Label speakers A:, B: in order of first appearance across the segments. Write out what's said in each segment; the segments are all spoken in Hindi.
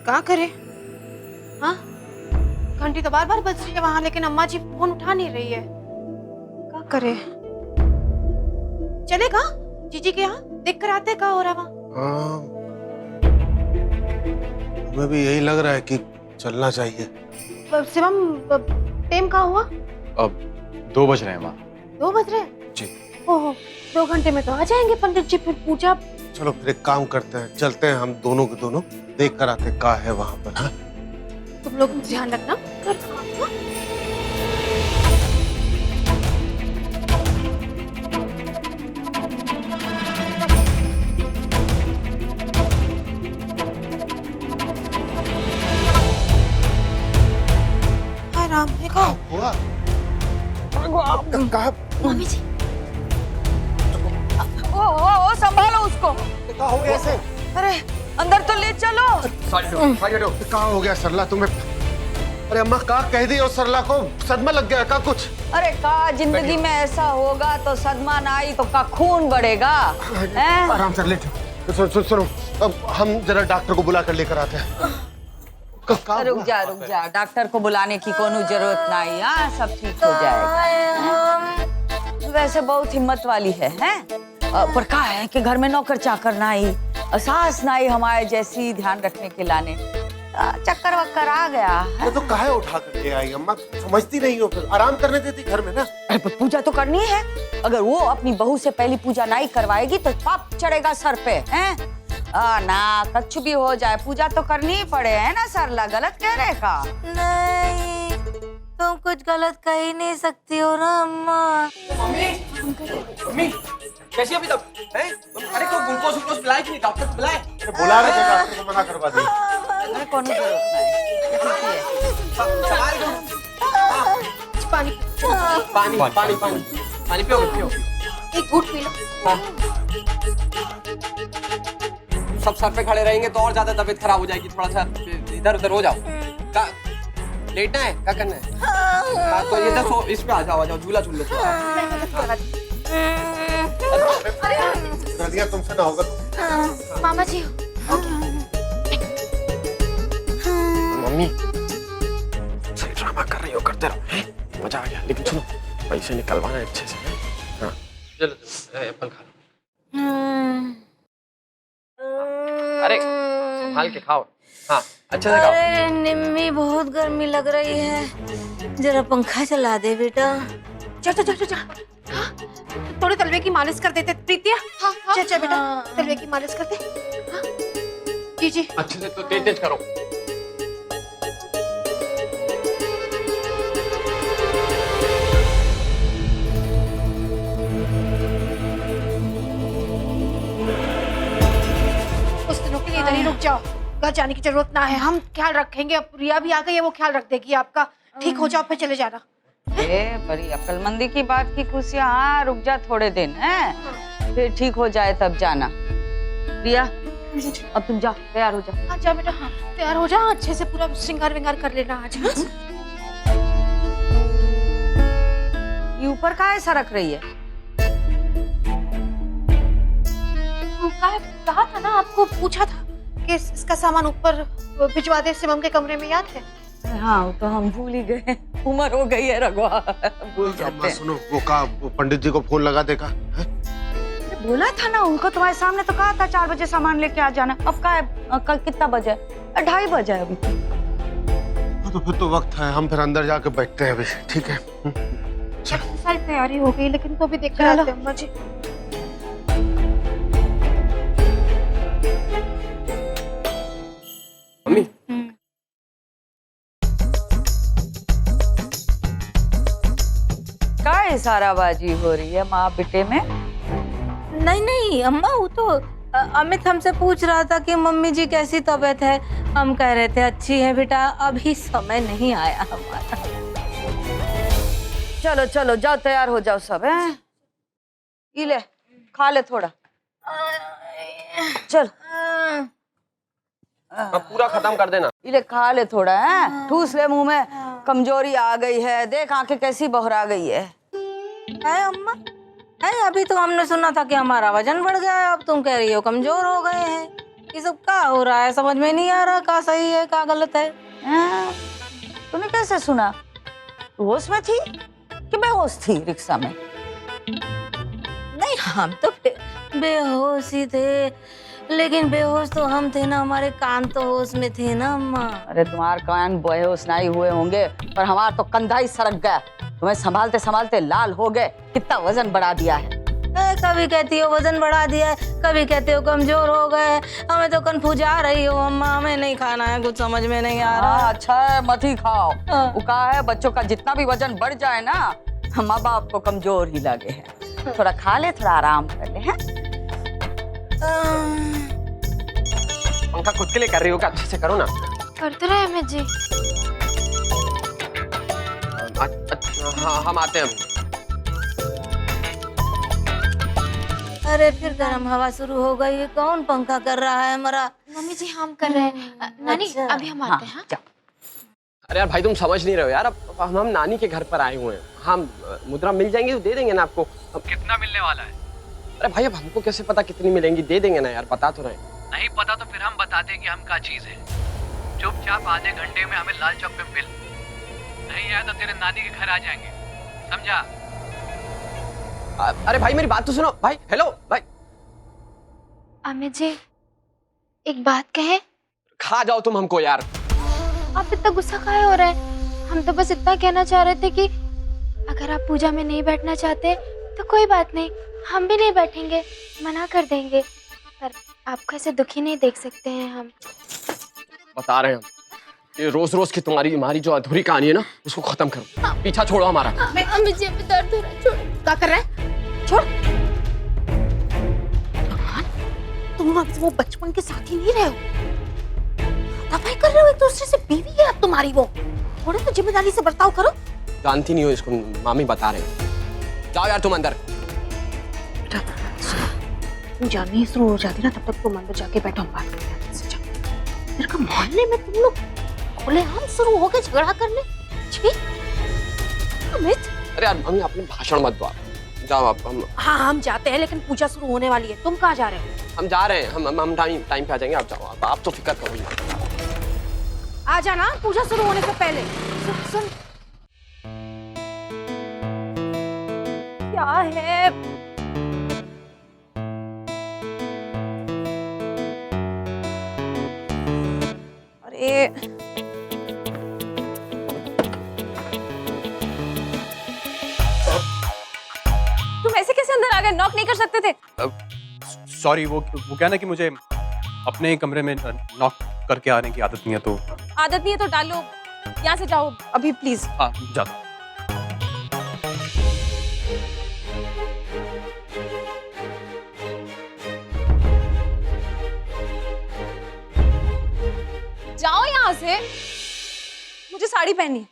A: क्या करे? हाँ, घंटी तो बार बार बज रही है वहां, लेकिन अम्मा जी फोन उठा नहीं रही है। क्या करे? चलेगा जीजी के यहाँ देख कर आते क्या हो रहा वहाँ।
B: हमें भी यही लग रहा है कि चलना चाहिए।
A: शिवम, टाइम का हुआ?
C: अब 2 बज रहे हैं माँ।
A: 2 बज रहे हैं
B: जी।
A: ओहो, 2 घंटे में तो आ जाएंगे पंडित जी, फिर पूजा।
B: चलो फिर एक काम करते हैं, चलते हैं हम दोनों के दोनों, देख कर आते क्या है वहां पर। हाँ?
A: तुम लोग ध्यान रखना। हाय राम, ये कौन?
B: हुआ?
A: मम्मी जी,
D: ओ संभालो उसको।
B: क्या हो गया ऐसे?
D: अरे अंदर तो ले चलो।
B: कहाँ हो गया सरला तुम्हें? अरे अम्मा क्या कह दी और सरला को सदमा लग गया का कुछ?
D: अरे का जिंदगी में ऐसा होगा तो सदमा ना आई तो का खून बढ़ेगा।
B: आराम से लेट। सुनो, अब हम जरा डॉक्टर को बुला कर लेकर आते हैं।
D: रुक जा, डॉक्टर को बुलाने की कोनो जरूरत नहीं। हाँ, सब ठीक हो जाएगा। वैसे बहुत हिम्मत वाली है, पर का है कि घर में नौकर चाकर नहीं, सास नहीं हमारे जैसी ध्यान रखने के लाने। चक्कर वक्कर आ गया है।
B: तो काहे उठा कर ले आई अम्मा? समझती नहीं हो, फिर आराम करने देती घर में ना।
D: अरे पूजा तो करनी है। अगर वो अपनी बहू से पहली पूजा नहीं करवाएगी तो पाप चढ़ेगा सर पे, हैं? ना कुछ भी हो जाए, पूजा तो करनी ही पड़े, है ना सरला? गलत कह रहे का?
E: नहीं, तुम कुछ गलत कह ही नहीं सकती हो ना अम्मा।
F: मम्मी कैसी अभी तक? हैं? अरे कोई ग्लूकोज पिलाए कि नहीं? डॉक्टर को बुलाए?
B: बुला रहे थे, डॉक्टर को मना करवा दी।
D: अरे कोनो जरूरत नहीं,
F: सवाल करो।
A: पानी
F: पानी पियो।
A: एक घूंट पी लो।
F: सब सर पे खड़े रहेंगे तो और ज्यादा तबीयत खराब हो जाएगी। थोड़ा सा इधर उधर हो जाओ। लेटना है? क्या करना है? तो इधर इस पे आ जाओ, झूला झूल लो।
B: रदिया तुमसे ना होगा।
A: मामा जी,
B: मम्मी सही ड्रामा कर रही हो, करते रहो, मजा आ गया। लेकिन सुनो, पैसे निकलवाना है अच्छे से। हाँ
F: चलो एप्पल खा लो। अरे संभाल के खाओ। हाँ, अच्छे से खाओ।
E: अरे निम्मी, बहुत गर्मी लग रही है, जरा पंखा चला दे बेटा।
A: जा। हाँ, थोड़ी तलवे की मालिश कर देते प्रीतिया। हाँ, जा बेटा, तलवे की मालिश कर दे। हाँ, जी
F: अच्छे से तो तेज करो।
A: कुछ दिनों के लिए इधर ही रुक जाओ, घर जाने की जरूरत ना है, हम ख्याल रखेंगे। अब रिया भी आ गई है, वो ख्याल रख देगी आपका। ठीक हो जाओ फिर चले जाना।
D: बड़ी अक्लमंदी की बात की खुशियाँ। हाँ, रुक जा थोड़े दिन, हैं? फिर ठीक हो जाए तब जाना। रिया, अब तुम जा, तैयार हो जा।
A: हाँ जा बेटा, हाँ तैयार हो जा, अच्छे से पूरा श्रृंगार विंगार कर लेना आज। हाँ?
D: ये ऊपर का ऐसा रख रही है?
A: कहा था ना, आपको पूछा था कि इसका सामान ऊपर भिजवा दे शिवम के कमरे में, याद है?
D: हाँ, तो हम भूल ही गए, उम्र हो गई है रघुआ, भूल जाते हैं।
B: सुनो, वो पंडित जी को फोन लगा देगा।
D: बोला था ना उनको, तुम्हारे सामने तो कहा था 4 बजे सामान लेके आ जाना। अब का है, कल कितना बजे? 2:30 बजे अभी।
B: तो फिर तो वक्त है, हम फिर अंदर जाके बैठते हैं अभी। ठीक है,
A: सारी तैयारी हो गई, लेकिन तो भी देख कर आते हैं अम्मा जी।
F: मम्मी
D: क्या इशाराबाजी हो रही है माँ बेटे में?
E: नहीं अम्मा, वो तो अमित हमसे पूछ रहा था कि मम्मी जी कैसी तबीयत है। हम कह रहे थे अच्छी है बेटा, अभी समय नहीं आया हमारा।
D: चलो जाओ, तैयार हो जाओ सब, हैं? ये ले, खा ले थोड़ा। चल,
F: अब पूरा खत्म कर देना।
D: ये ले, खा ले थोड़ा, है? ठूस ले मुंह में, कमजोरी आ गई है, देख आंखें कैसी बहरा गई है।
E: अम्मा है, अभी तो हमने सुना था कि हमारा वजन बढ़ गया है, अब तुम कह रही हो कमजोर हो गए हैं। ये सब क्या हो रहा है, समझ में नहीं आ रहा क्या सही है क्या गलत है।
D: हाँ, तूने कैसे सुना? तू होश में थी कि बेहोश थी रिक्शा में?
E: नहीं, हम तो बेहोश ही थे, लेकिन बेहोश तो हम थे ना, हमारे कान तो होश में थे ना अम्मा।
D: अरे तुम्हारे कान बेहोश नहीं हुए होंगे, पर हमारा तो कंधा ही सरक गया। तुम्हें संभालते संभालते लाल हो गए। कितना वजन बढ़ा दिया है।
E: कभी कहती हो वजन बढ़ा दिया है, कभी कहते हो कमजोर हो गए। हमें तो कंफ्यूज आ रही हो अम्मा, हमें नहीं खाना है, कुछ समझ में नहीं आ रहा।
D: हाँ, अच्छा है, मत ही खाओ।
E: हाँ।
D: वो कहा है बच्चों का जितना भी वजन बढ़ जाए ना, माँ बाप को कमजोर ही लगे है। थोड़ा खा ले, थोड़ा आराम कर ले। हैं?
F: पंखा खुद के लिए कर रही हो क्या? अच्छे से करो ना।
A: करते रहे अमित जी।
F: हाँ, हम आते हैं अभी।
E: अरे फिर गर्म हवा शुरू हो गई है, कौन पंखा कर रहा है हमारा?
A: मम्मी जी हम कर रहे हैं। नानी
E: अच्छा।
A: अभी हम आते हैं। हाँ?
D: जाओ।
F: अरे यार भाई, तुम समझ नहीं रहे हो यार। अब हम नानी के घर पर आए हुए हैं। हम मुद्रा मिल जाएंगी तो दे देंगे ना आपको।
C: कितना मिलने वाला है?
F: अरे भाई, अब हमको कैसे पता कितनी मिलेंगी? दे देंगे ना यार, बता तो रहे।
C: नहीं पता तो फिर हम बता दें कि हम क्या चीज है। चुपचाप आधे घंटे में हमें लाल चौक पे मिल, नहीं आया तो तेरे नानी के घर आ जाएंगे, समझा?
F: अरे भाई मेरी बात तो सुनो भाई। हेलो भाई।
A: अमित जी एक बात कहे?
F: खा जाओ तुम हमको यार।
A: आप इतना गुस्सा काहे हो रहे हैं? हम तो बस इतना कहना चाह रहे थे कि अगर आप पूजा में नहीं बैठना चाहते तो कोई बात नहीं, हम भी नहीं बैठेंगे, मना कर देंगे। पर आपको ऐसे दुखी नहीं देख सकते हैं हम।
F: बता रहे हैं हम, ये रोज रोज की तुम्हारी जो अधूरी कहानी है ना, उसको खत्म करो। पीछा छोड़ो हमारा।
A: अमित जी अभी दर्द हो रहा है, छोड़। क्या कर रहा है? छोड़। तुम अब वो बचपन के साथी नहीं रहे हो, दफाई कर रहे हो एक दूसरे से। बीवी है अब तुम्हारी वो, थोड़े तो जिम्मेदारी से बर्ताव करो।
F: जानती नहीं हो इसको, मामी बता रहे हैं। जाओ यार तुम अंदर।
A: पूजा नहीं शुरू हो जाती ना, तब तक तुम अंदर जाके बैठो, हम बात करते हैं। मेरे का मोहल्ले में तुम लोग खुलेआम शुरू हो गए झगड़ा करने। छी अमित।
F: अरे यार मम्मी, आपने भाषण मत दो आप। जाओ आप।
A: हाँ हम जाते हैं, लेकिन पूजा शुरू होने वाली है। तुम कहाँ जा रहे हो?
F: हम जा रहे हैं। हम टाइम पे आ जाएंगे। आप जाओ। आप तो फिक्र करो ही।
A: आ जाना पूजा शुरू होने से पहले। सुन क्या है? अरे तुम ऐसे कैसे अंदर आ गए? नॉक नहीं कर सकते थे?
C: सॉरी, वो क्या ना कि मुझे अपने ही कमरे में नॉक करके आने की आदत नहीं है, तो
A: आदत नहीं है तो डालो, यहाँ से जाओ अभी प्लीज।
C: हाँ जाता।
A: जाओ यहाँ से, मुझे साड़ी पहननी है।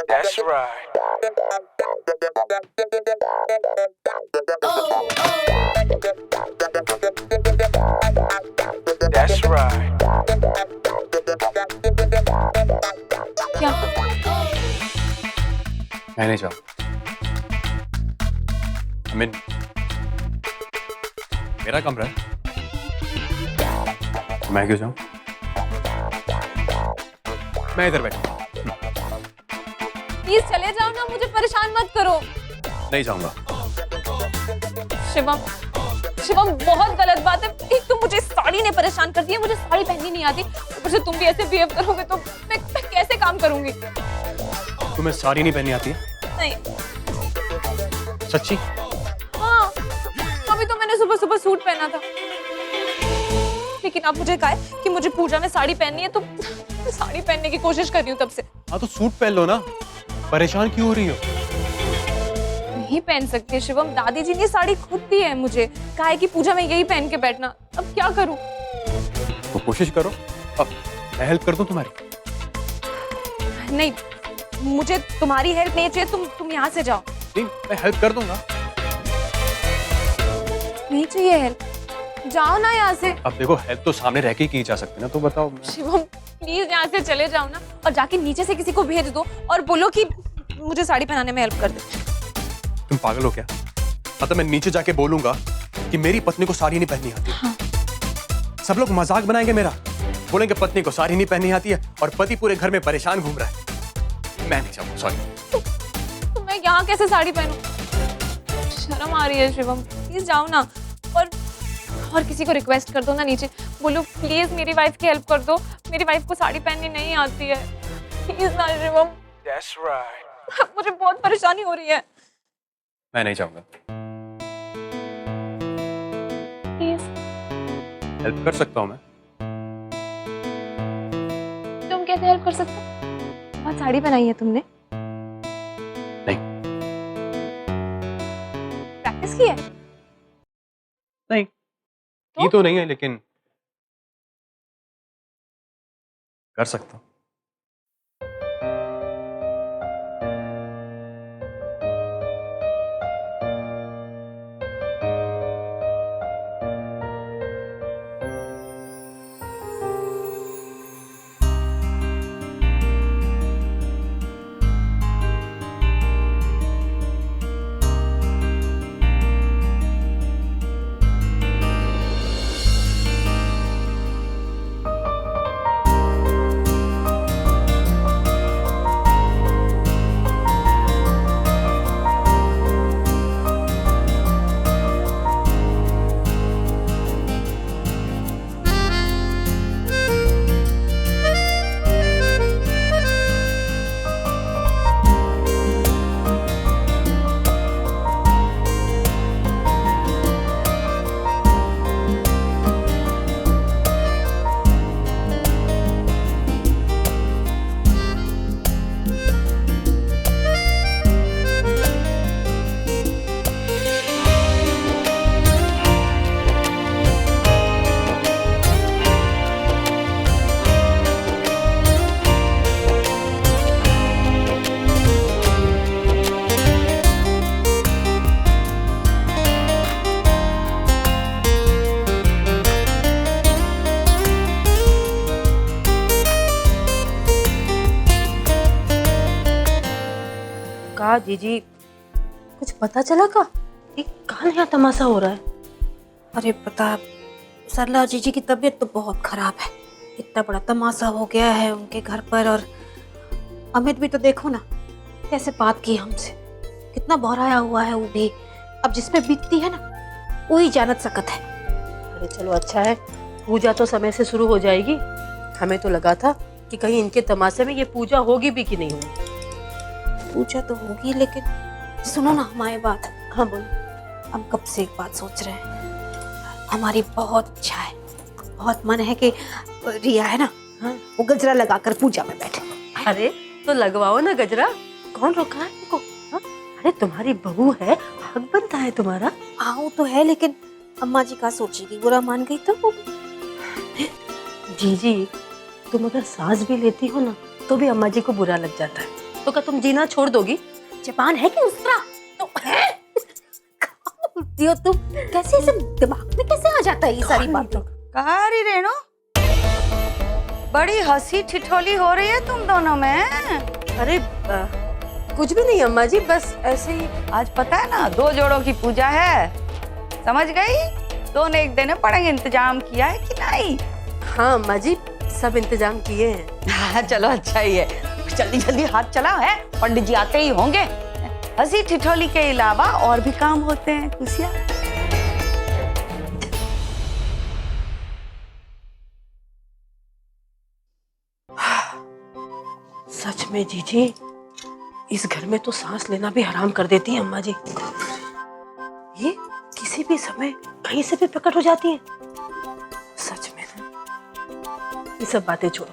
G: That's right. That's right.
A: क्या?
C: मैं नहीं जाऊँ। मेरा कमरा है, मैं क्यों जाऊँ? मैं इधर बैठा।
A: प्लीज चले जाओ ना, मुझे परेशान मत करो।
C: नहीं जाऊंगा।
A: शिवम, शिवम बहुत गलत बात है। एक तो मुझे साड़ी ने परेशान कर दिया, मुझे साड़ी पहननी नहीं आती, ऊपर से तुम भी ऐसे बिहेव करोगे तो मैं कैसे काम करूंगी?
C: तुम्हें साड़ी नहीं पहननी आती है?
A: नहीं।
C: सच्ची?
A: हाँ, अभी तो मैंने सुबह सुबह सूट पहना था, लेकिन आप मुझे कहा है कि मुझे पूजा में साड़ी पहननी है, तो मैं साड़ी पहनने की कोशिश कर रही हूँ तब से।
C: हाँ तो सूट पहन लो ना, परेशान क्यों हो रही हो?
A: नहीं पहन सकती शिवम, दादी जी ने साड़ी खुद दी है मुझे, कहा है कि पूजा में यही पहन के बैठना। अब क्या करूं?
C: तो कोशिश करो, अब मैं हेल्प कर दूं तुम्हारी।
A: नहीं, मुझे तुम्हारी हेल्प नहीं चाहिए, तुम यहाँ से जाओ।
C: नहीं, मैं हेल्प कर दूंगा।
A: नहीं चाहिए हेल्प, जाओ ना यहाँ से।
C: अब देखो, हेल्प तो सामने रह के की जा सकती है ना, तो बताओ।
A: शिवम प्लीज यहाँ से चले जाओ ना, और जाके नीचे से किसी को भेज दो और बोलो कि मुझे साड़ी पहनाने में हेल्प कर दे।
C: तुम पागल हो क्या? मतलब मैं नीचे जाके बोलूंगा
G: कि मेरी पत्नी को साड़ी नहीं पहननी आती। हाँ। सब लोग मजाक बनाएंगे मेरा, बोलेंगे पत्नी को साड़ी नहीं पहननी आती है और पति पूरे घर में परेशान घूम रहा है। मैं नहीं चाहूंगा, सॉरी।
H: तो मैं यहाँ कैसे साड़ी पहनूं? शर्म आ रही है शिवम, प्लीज जाओ ना और किसी को रिक्वेस्ट कर दो ना नीचे, बोलो प्लीज मेरी वाइफ की हेल्प कर दो, मेरी वाइफ को साड़ी पहननी नहीं आती है, प्लीज ना शिवम।
G: That's right.
H: मुझे बहुत परेशानी हो रही है।
G: मैं नहीं चाहूंगा।
H: प्लीज
G: हेल्प कर सकता हूँ मैं।
H: तुम कैसे हेल्प कर सकते हो? बहुत साड़ी बनाई है तुमने?
G: नहीं।
H: प्रैक्टिस की है?
G: नहीं ये तो नहीं है, लेकिन कर सकता हूँ।
E: का जीजी कुछ पता चला का? ये कहाँ नया तमाशा हो रहा है?
I: अरे पता, सरला जीजी की तबीयत तो बहुत खराब है। इतना बड़ा तमाशा हो गया है उनके घर पर। और अमित भी तो देखो ना कैसे बात की हमसे, कितना बौराया हुआ है वो भी। अब जिसपे बीतती है ना वही जानत सकत है।
E: अरे चलो अच्छा है, पूजा तो समय से शुरू हो जाएगी। हमें तो लगा था कि कहीं इनके तमाशे में ये पूजा होगी भी कि नहीं होगी।
I: पूजा तो होगी, लेकिन सुनो ना हमारी बात।
E: हाँ बोलो।
I: हम कब से एक बात सोच रहे हैं, हमारी बहुत इच्छा है, बहुत मन है कि रिया है ना,
E: हाँ,
I: वो गजरा लगाकर पूजा में बैठे।
E: अरे तो लगवाओ ना गजरा, कौन रोका है इनको? हाँ? अरे तुम्हारी बहू है, हक बनता है तुम्हारा।
I: आओ तो है, लेकिन अम्मा जी का सोचेगी, बुरा मान गई तो वो।
E: जीजी तुम अगर सांस भी लेती हो ना तो भी अम्मा जी को बुरा लग जाता है। तो क्या तुम जीना छोड़ दोगी?
I: जबान है कि उसका तो है। तुम कैसे इसे दिमाग में कैसे आ जाता है ये सारी बातें?
D: कहा रही रेणु, बड़ी हंसी ठिठोली हो रही है तुम दोनों में।
E: अरे कुछ भी नहीं अम्मा जी, बस ऐसे ही।
D: आज पता है ना 2 जोड़ों की पूजा है, समझ गई? 2 ने एक देने पड़ेंगे, इंतजाम किया है कि नहीं?
E: हाँ अम्मा जी, सब इंतजाम किए हैं।
D: हाँ चलो अच्छा ही है, जल्दी जल्दी हाथ चलाओ है, पंडित जी आते ही होंगे। हंसी ठिठोली के अलावा और भी काम होते हैं खुशियाँ।
E: सच में जीजी, इस घर में तो सांस लेना भी हराम कर देती है अम्मा जी। ये किसी भी समय कहीं से भी प्रकट हो जाती है। सच में ना, ये सब बातें छोड़ो,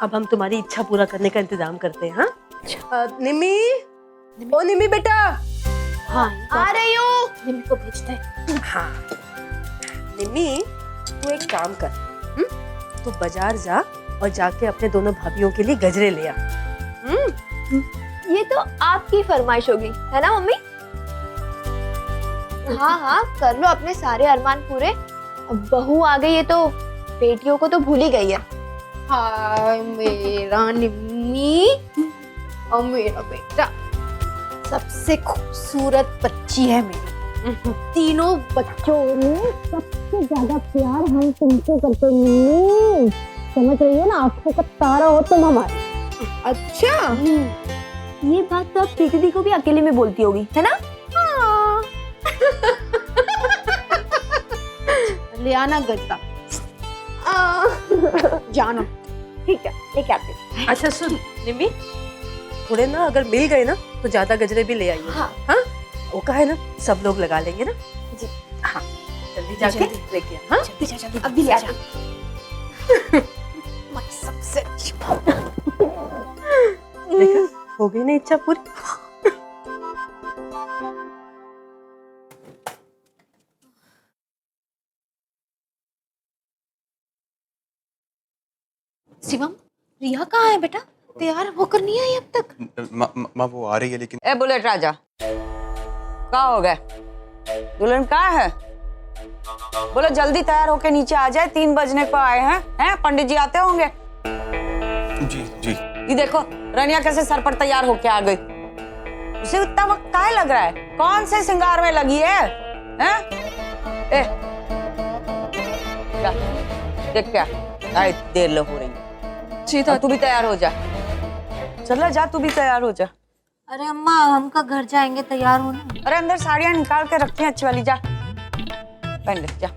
E: अब हम तुम्हारी इच्छा पूरा करने का इंतजाम करते हैं। हाँ निम्मी, ओ निम्मी बेटा।
I: हाँ
A: आ रही हूँ।
I: निम्मी को भेजते हैं।
E: हाँ निम्मी, तू एक काम कर, तू बाजार जा और जाके अपने दोनों भाभियों के लिए गजरे ले आ।
A: ये तो आपकी फरमाइश होगी, है ना मम्मी? हाँ हाँ, कर लो अपने सारे अरमान पूरे। अब बहू आ गई है तो बेटियों को तो भूल ही गई है।
I: हाय मेरा निम्मी और मेरा बेटा, सबसे खूबसूरत बच्ची है मेरी। तीनों बच्चों में सबसे ज्यादा प्यार हम तुमसे करते हैं। समझ रही हो ना, आंखों का तारा हो तुम हमारे।
J: अच्छा, ये बात तो आप प्रीति दी को भी अकेले में बोलती होगी, है ना?
I: ले आना गजरा। जानो।
J: ठीक है, लेके आते हैं।
E: अच्छा सुन निम्मी, थोड़े ना अगर मिल गए ना तो ज्यादा गजरे भी ले आइए।
J: हाँ।
E: हाँ वो का है ना, सब लोग लगा लेंगे ना।
J: जी।
E: हाँ जल्दी जाके लेके आ। हाँ
J: जल्दी जा, अभी ले आते हैं।
I: सबसे अच्छी
E: देखा, हो गई ना इच्छा पूरी।
I: शिवम, रिया कहाँ है बेटा? तैयार होकर नहीं आई अब तक।
G: माँ वो आ रही है लेकिन।
D: ए बुलेट राजा, कहाँ हो गए? दुल्हन कहाँ है? बोलो जल्दी तैयार होके नीचे आ जाए, 3 बजने को आए हैं? पंडित जी आते होंगे।
G: जी जी।
D: ये देखो रनिया कैसे सर पर तैयार होके आ गई। उसे इतना वक्त काहे लग रहा है? कौन से श्रृंगार में लगी है? हैं? ए, क्या? देख क्या? आई देर लो हो रही है। तू भी तैयार हो जा। चल जा, तू भी तैयार हो जा।
J: अरे अम्मा, हम का घर जाएंगे, तैयार होना।
D: अरे अंदर साड़ियां निकाल के रखी हैं अच्छी वाली, जा पहन ले जा।